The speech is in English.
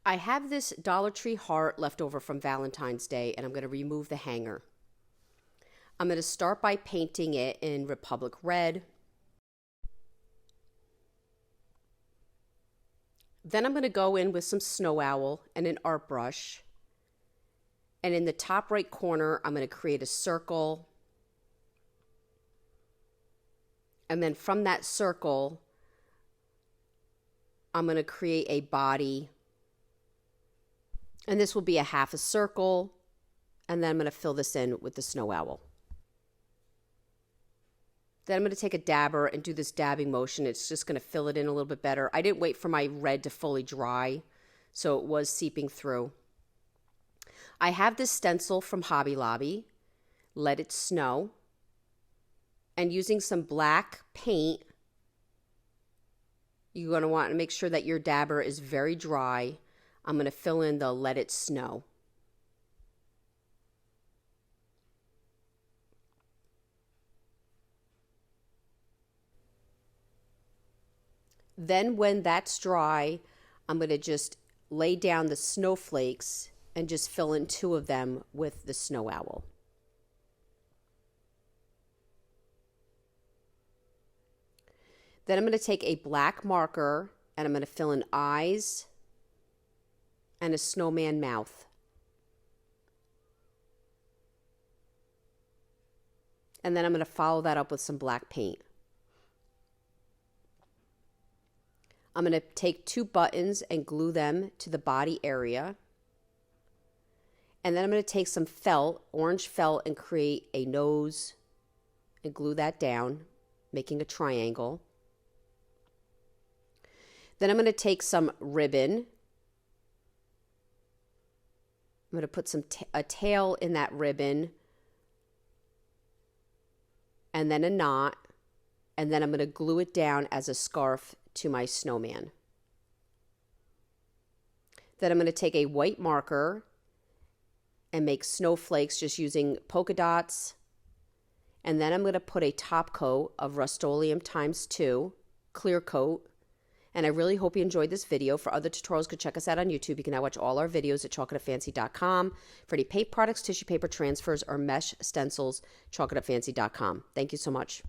I have this Dollar Tree heart left over from Valentine's Day, and I'm going to remove the hanger. I'm going to start by painting it in Republic Red. Then I'm going to go in with some Snow Owl and an art brush. And in the top right corner, I'm going to create a circle. And then from that circle, I'm going to create a body. And this will be a half a circle. And then I'm going to fill this in with the Snow Owl. Then I'm going to take a dabber and do this dabbing motion. It's just going to fill it in a little bit better. I didn't wait for my red to fully dry, so it was seeping through. I have this stencil from Hobby Lobby, Let It Snow, and using some black paint, you're going to want to make sure that your dabber is very dry. I'm going to fill in the Let It Snow. Then when that's dry, I'm going to just lay down the snowflakes and just fill in 2 of them with the Snow Owl. Then I'm going to take a black marker and I'm going to fill in eyes and a snowman mouth. And then I'm going to follow that up with some black paint. I'm going to take 2 buttons and glue them to the body area. And then I'm going to take some felt, orange felt, and create a nose and glue that down, making a triangle. Then I'm going to take some ribbon. I'm going to put a tail in that ribbon, and then a knot, and then I'm going to glue it down as a scarf to my snowman. Then I'm going to take a white marker and make snowflakes just using polka dots. And then I'm going to put a top coat of Rust-Oleum ×2 clear coat. And I really hope you enjoyed this video. For other tutorials, go check us out on YouTube. You can now watch all our videos at chalkitupfancy.com. For any paint products, tissue paper transfers, or mesh stencils, chalkitupfancy.com. Thank you so much.